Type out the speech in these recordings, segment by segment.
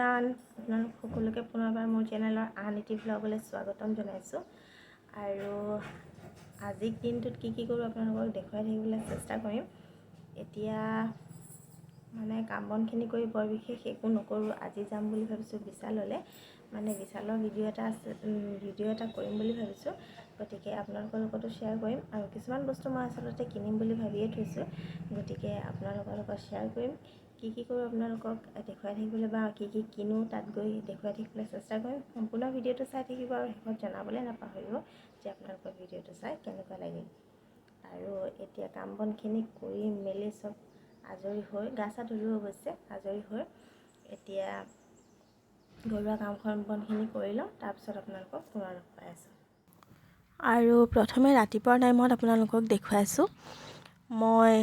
Everyone, আপোনালোক সকলোকে পুনৰবাৰ মোৰ চেনেলৰ আন এটি ভ্লগলৈ স্বাগতম জনাইছোঁ। আৰু আজিৰ দিনটোত কি কৰোঁ আপোনালোকক দেখুৱাই থাকিবলৈ চেষ্টা কৰিম। এতিয়া মানে কাম বনখিনি কৰি বৰ বিশেষ একো নকৰোঁ। আজি যাম বুলি ভাবিছোঁ বিশাললৈ, মানে বিশালৰ ভিডিঅ' এটা কৰিম বুলি ভাবিছোঁ। গতিকে আপোনালোকৰ লগতো শ্বেয়াৰ কৰিম আৰু কিছুমান বস্তু মই আচলতে কিনিম বুলি ভাবিয়ে থৈছোঁ। গতিকে আপোনালোকৰ লগত শ্বেয়াৰ কৰিম, কি কৰোঁ আপোনালোকক দেখুৱাই থাকিবলৈ বা কি কিনো তাত গৈ দেখুৱাই থাকিবলৈ চেষ্টা কৰিম। সম্পূৰ্ণ ভিডিঅ'টো চাই থাকিব আৰু শেষত জনাবলৈ নাপাহৰিব যে আপোনালোকৰ ভিডিঅ'টো চাই কেনেকুৱা লাগিল। আৰু এতিয়া কাম বনখিনি কৰি মেলি চব আজৰি হৈ, গা চা ধুলোঁ অৱশ্যে, আজৰি হৈ এতিয়া ঘৰুৱা কাম বনখিনি কৰি লওঁ, তাৰপিছত আপোনালোকক পুনৰ লগ পাই আছোঁ। আৰু প্ৰথমে ৰাতিপুৱাৰ টাইমত আপোনালোকক দেখুৱাইছোঁ, মই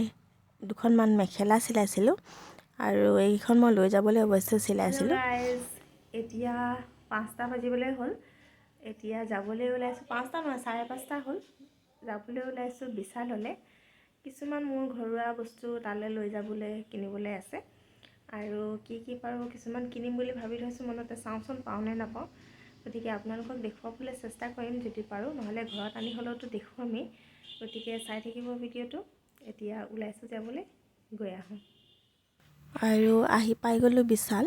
দুখনমান মেখেলা চিলাইছিলোঁ আৰু এইখন মই লৈ যাবলৈ অৱশ্যে চিলাইছিলোঁ। এতিয়া 5টা বাজিবলৈ হ'ল। এতিয়া যাবলৈ ওলাইছোঁ, 5টা নহয় 5:30 হ'ল। যাবলৈ ওলাইছোঁ বিশাললৈ। কিছুমান মোৰ ঘৰুৱা বস্তু তালৈ লৈ যাবলৈ কিনিবলৈ আছে আৰু কি পাৰোঁ কিছুমান কিনিম বুলি ভাবি থৈছোঁ, মনতে চাওঁচোন পাওঁ নে নাপাওঁ। গতিকে আপোনালোকক দেখুৱাবলৈ চেষ্টা কৰিম যদি পাৰোঁ, নহ'লে ঘৰত আনি হ'লেওতো দেখুৱামেই। গতিকে চাই থাকিব ভিডিঅ'টো। এতিয়া ওলাইছোঁ যাবলৈ, গৈ আহোঁ। আৰু আহি পাই গ'লোঁ বিশাল।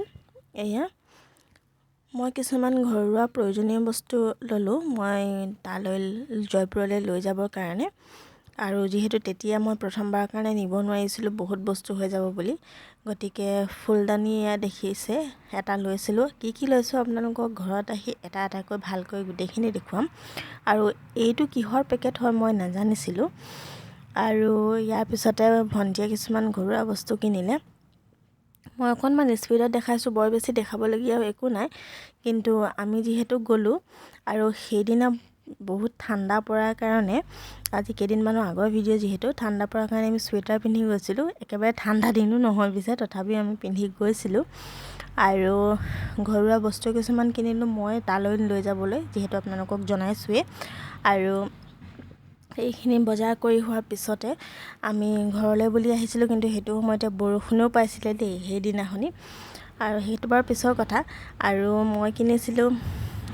এয়া মই কিছুমান ঘৰুৱা প্ৰয়োজনীয় বস্তু ল'লোঁ, মই তালৈ জয়পুৰলৈ লৈ যাবৰ কাৰণে। আৰু যিহেতু তেতিয়া মই প্ৰথমবাৰৰ কাৰণে নিব নোৱাৰিছিলোঁ, বহুত বস্তু হৈ যাব বুলি, গতিকে ফুলদানি এয়া দেখিছে এটা লৈছিলোঁ। কি লৈছোঁ আপোনালোকক ঘৰত আহি এটা এটাকৈ ভালকৈ গোটেইখিনি দেখুৱাম। আৰু এইটো কিহৰ পেকেট হয় মই নাজানিছিলোঁ। আৰু ইয়াৰ পিছতে ভণ্টিয়ে কিছুমান ঘৰুৱা বস্তু কিনিলে। মই অকণমান স্পীডত দেখাইছোঁ, বৰ বেছি দেখাবলগীয়া একো নাই। কিন্তু আমি যিহেতু গ'লোঁ আৰু সেইদিনা বহুত ঠাণ্ডা পৰাৰ কাৰণে, আজি কেইদিনমানৰ আগৰ ভিডিঅ' যিহেতু, ঠাণ্ডা পৰাৰ কাৰণে আমি চুৱেটাৰ পিন্ধি গৈছিলোঁ। একেবাৰে ঠাণ্ডা দিনো নহয় পিছে, তথাপিও আমি পিন্ধি গৈছিলোঁ। আৰু ঘৰুৱা বস্তু কিছুমান কিনিলোঁ মই তালৈ লৈ যাবলৈ, যিহেতু আপোনালোকক জনাইছোঁৱেই। আৰু এইখিনি বজাৰ কৰি হোৱাৰ পিছতে আমি ঘৰলৈ বুলি আহিছিলোঁ, কিন্তু সেইটো সময়তে বৰষুণেও পাইছিলে দেই সেইদিনাখনি। আৰু সেইটো বাৰু পিছৰ কথা। আৰু মই কিনিছিলোঁ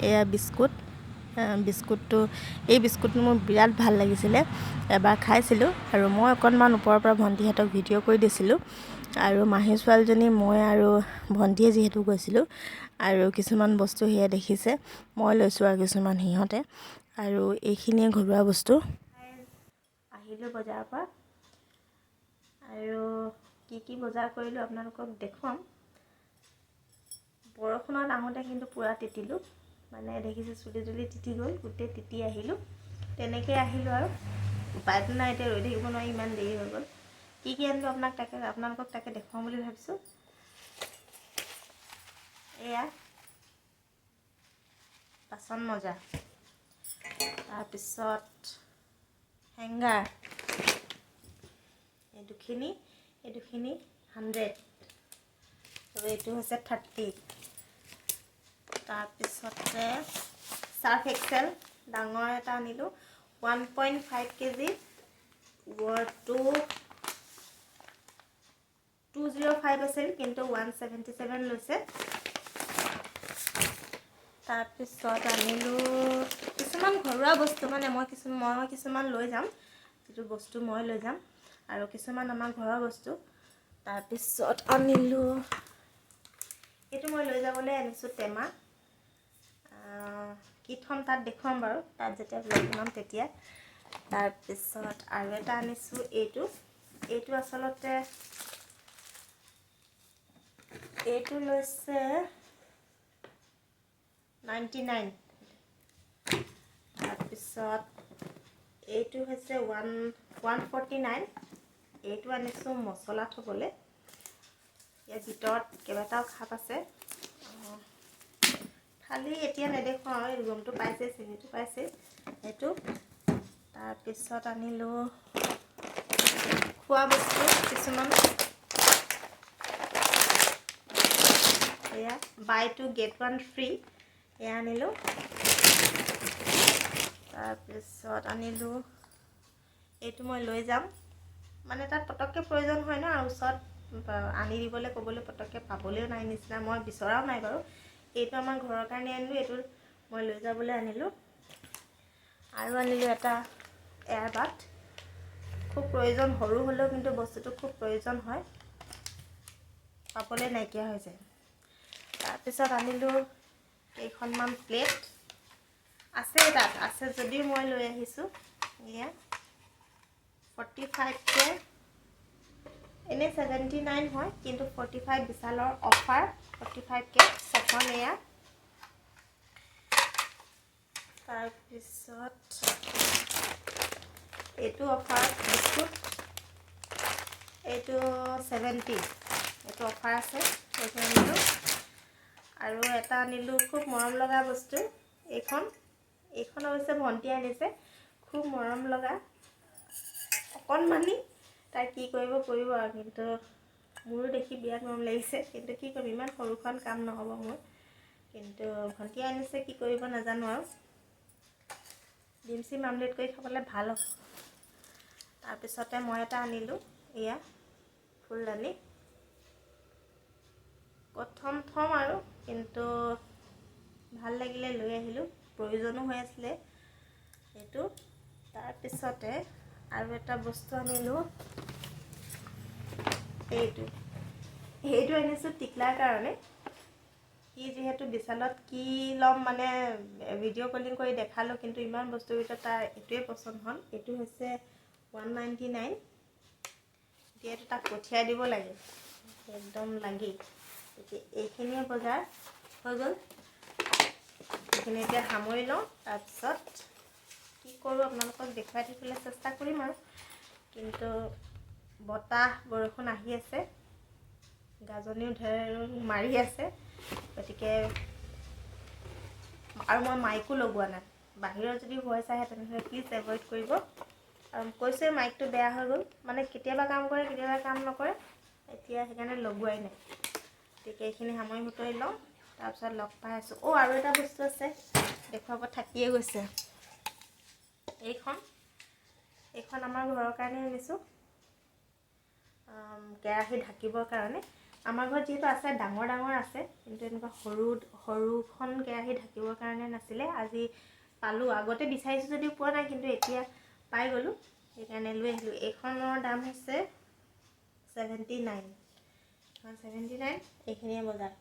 এয়া বিস্কুটটো এই বিস্কুটটো মোৰ বিৰাট ভাল লাগিছিলে, এবাৰ খাইছিলোঁ। আৰু মই অকণমান ওপৰৰ পৰা ভণ্টিহঁতক ভিডিঅ' কৰি দিছিলোঁ। আৰু মাহী ছোৱালীজনী, মই আৰু ভণ্টিয়ে যিহেতু গৈছিলোঁ, আৰু কিছুমান বস্তু সেয়া দেখিছে, মই লৈছোঁ আৰু কিছুমান সিহঁতে। আৰু এইখিনিয়ে ঘৰুৱা বস্তু। আহিলোঁ বজাৰৰ পৰা আৰু কি বজাৰ কৰিলোঁ আপোনালোকক দেখুৱাম। বৰষুণত আহোঁতে কিন্তু পূৰা তিতিলোঁ, মানে দেখিছোঁ চুলি তিতি গ'ল, গোটেই তিতি আহিলোঁ। তেনেকৈ আহিলোঁ আৰু উপায়টো নাই, এতিয়া ৰৈ থাকিব নোৱাৰি, ইমান দেৰি হৈ গ'ল। কি আনিলোঁ আপোনালোকক তাকে দেখুৱাম বুলি ভাবিছোঁ। এয়া বাচন মজা, তাৰপিছত হেংগাৰ, এই দুখিনি 100 আৰু এইটো হৈছে 30। তাৰপিছতে চাৰ্ফ এক্সেল ডাঙৰ এটা আনিলোঁ, 1.5 kg, ৱৰ্ডটো 205 আছিল, কিন্তু 177 লৈছে। তাৰপিছত আনিলোঁ কিছুমান ঘৰুৱা বস্তু, মানে মই কিছুমান লৈ যাম, যিটো বস্তু মই লৈ যাম, আৰু কিছুমান আমাৰ ঘৰৰ বস্তু। তাৰপিছত আনিলোঁ, এইটো মই লৈ যাবলৈ আনিছোঁ টেমা। কি থ'ম তাত দেখুৱাম বাৰু, তাত যেতিয়া ব্লগ বনাম তেতিয়া। তাৰপিছত আৰু এটা আনিছোঁ, এইটো আচলতে এইটো লৈছে 99। তাৰপিছত এইটো হৈছে 149। এইটো আনিছোঁ মছলা থ'বলৈ। ইয়াৰ ভিতৰত কেইবাটাও খাপ আছে। খালি এতিয়া নেদেখুৱাওঁ, এই ৰুমটো পাইছে, চিনিটো পাইছে সেইটো। তাৰপিছত আনিলোঁ খোৱা বস্তু কিছুমান, এয়া বাই 2 get 1 free, এয়া আনিলোঁ। তাৰপিছত আনিলোঁ, এইটো মই লৈ যাম, মানে তাত পটককৈ প্ৰয়োজন হয় ন, আৰু ওচৰত আনি দিবলৈ ক'বলৈ পটককৈ পাবলৈও নাই নিচিনা, মই বিচৰাও নাই বাৰু। এইটো আমাৰ ঘৰৰ কাৰণে আনিলোঁ, এইটো মই লৈ যাবলৈ আনিলোঁ। আৰু আনিলোঁ এটা এয়াৰবাড, খুব প্ৰয়োজন, সৰু হ'লেও কিন্তু বস্তুটো খুব প্ৰয়োজন হয়, পাবলৈ নাইকিয়া হৈ যায়। তাৰপিছত আনিলোঁ কেইখনমান প্লেট, আছে তাত আছে যদিও মই লৈ আহিছোঁ। এয়া 45কে, এনেই 79 হয়, কিন্তু 45 বিশালৰ অফাৰ, 45কে 6খন এয়া। তাৰপিছত এইটো অফাৰ বিস্কুট, এইটো 70, এইটো অফাৰ আছে, এইটো আনিলোঁ। আৰু এটা আনিলোঁ খুব মৰম লগা বস্তু, এইখন অৱশ্যে ভণ্টিয়ে আনিছে, খুব মৰম লগা, অকণমানি, তাই কি কৰিব আৰু, কিন্তু মোৰো দেখি বিৰাট মৰম লাগিছে, কিন্তু কি কৰিম, ইমান সৰুখন কাম নহ'ব মোৰ, কিন্তু ভণ্টিয়ে আনিছে, কি কৰিব নাজানো আৰু। ডিম চিম আমলেট কৰি খাবলৈ ভাল হ'ব। তাৰপিছতে মই এটা আনিলোঁ, এয়া ফুলদানি, ক'ত থ'ম আৰু, কিন্তু ভাল লাগিলে লৈ আহিলোঁ, প্ৰয়োজনো হৈ আছিলে সেইটো। তাৰপিছতে আৰু এটা বস্তু আনিলোঁ, সেইটো আনিছোঁ টিকলাৰ কাৰণে। সি যিহেতু বিশালত কি ল'ম মানে ভিডিঅ' কলিং কৰি দেখালোঁ, কিন্তু ইমান বস্তুৰ ভিতৰত তাৰ এইটোৱে পচন্দ হ'ল। এইটো হৈছে 199, এতিয়াতো তাক পঠিয়াই দিব লাগে, একদম লাগি। এতিয়া এইখিনিয়ে বজাৰ হৈ গ'ল, এইখিনি এতিয়া সামৰি লওঁ। তাৰপিছত কি কৰোঁ আপোনালোকক দেখুৱাই থাকিবলৈ চেষ্টা কৰিম আৰু, কিন্তু বতাহ বৰষুণ আহি আছে, গাজনিও ঢেৰ মাৰি আছে, গতিকে আৰু মই মাইকো লগোৱা নাই, বাহিৰত যদি ভইচ আহে তেনেহ'লে প্লিজ এভইড কৰিব। আৰু কৈছে মাইকটো বেয়া হৈ গ'ল, মানে কেতিয়াবা কাম কৰে কেতিয়াবা কাম নকৰে, এতিয়া সেইকাৰণে লগোৱাই নাই। গতিকে এইখিনি সামৰি বুটলি লওঁ, তাৰপিছত লগ পাই আছোঁ। আৰু এটা বস্তু আছে, দেখুৱাব থাকিয়ে গৈছে, এইখন আমাৰ ঘৰৰ কাৰণে আনিছোঁ, কেৰাহী ঢাকিবৰ কাৰণে। আমাৰ ঘৰত যিহেতু আছে, ডাঙৰ আছে, কিন্তু এনেকুৱা সৰুখন কেৰাহী ঢাকিবৰ কাৰণে নাছিলে, আজি পালোঁ। আগতে বিচাৰিছোঁ যদিও পোৱা নাই, কিন্তু এতিয়া পাই গ'লোঁ, সেইকাৰণে লৈ আহিলোঁ। এইখনৰ দাম হৈছে 79, এইখিনিয়ে বজাৰ,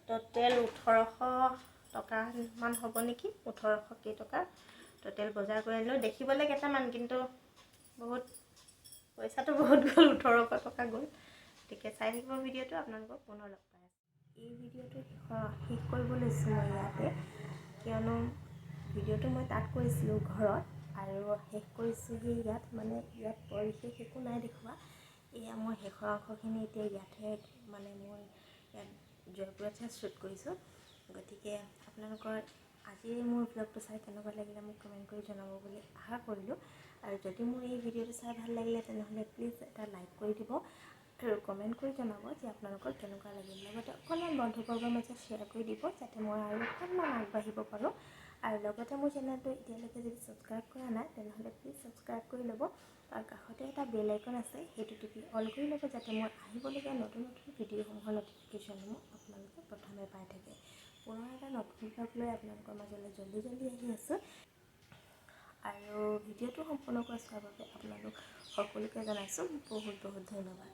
টোটেল 1800 টকামান হ'ব নেকি, 1800 কেইটকা টোটেল বজাৰ কৰি আনিলোঁ। দেখিবলৈ কেইটামান, কিন্তু পইচাটো বহুত গ'ল, 1800 টকা গ'ল। গতিকে চাই থাকিব ভিডিঅ'টো, আপোনালোকক পুনৰ লগ পাই আছোঁ। এই ভিডিঅ'টো শেষ কৰিব লৈছোঁ মই ইয়াতে, কিয়নো ভিডিঅ'টো মই তাত কৰিছিলোঁ ঘৰত, আৰু শেষ কৰিছোঁহি ইয়াত, মানে ইয়াত বিশেষ একো নাই দেখুওৱা। এয়া মই শেষৰ অংশখিনি এতিয়া ইয়াতহে, মানে মই ইয়াত জয়পুৰতহে শ্বুট কৰিছোঁ। গতিকে আপোনালোকৰ আজিৰ মোৰ ব্লগটো চাই কেনেকুৱা লাগিলে মোক কমেণ্ট কৰি জনাব বুলি আশা কৰিলোঁ। আৰু যদি মোৰ এই ভিডিঅ'টো চাই ভাল লাগিলে তেনেহ'লে প্লিজ এটা লাইক কৰি দিব, আৰু কমেণ্ট কৰি জনাব যে আপোনালোকৰ কেনেকুৱা লাগিল। লগতে অকণমান বন্ধুবৰ্গৰ মাজত শ্বেয়াৰ কৰি দিব, যাতে মই আৰু অকণমান আগবাঢ়িব পাৰোঁ। আৰু লগতে মোৰ চেনেলটো এতিয়ালৈকে যদি ছাবস্ক্ৰাইব কৰা নাই তেনেহ'লে প্লিজ ছাবস্ক্ৰাইব কৰি ল'ব, আৰু কাষতে এটা বেল আইকন আছে, সেইটো টিপি অল কৰি ল'ব, যাতে মই আহিবলগীয়া নতুন ভিডিঅ'সমূহৰ ন'টিফিকেশ্যনসমূহ আপোনালোকে প্ৰথমে পাই থাকে। পুনৰ এটা নতুন ব্লগ লৈ আপোনালোকৰ মাজলৈ জল্দি আহি আছোঁ। আৰু ভিডিঅ'টো সম্পূৰ্ণকৈ চোৱাৰ বাবে আপোনালোক সকলোকে জনাইছোঁ বহুত ধন্যবাদ।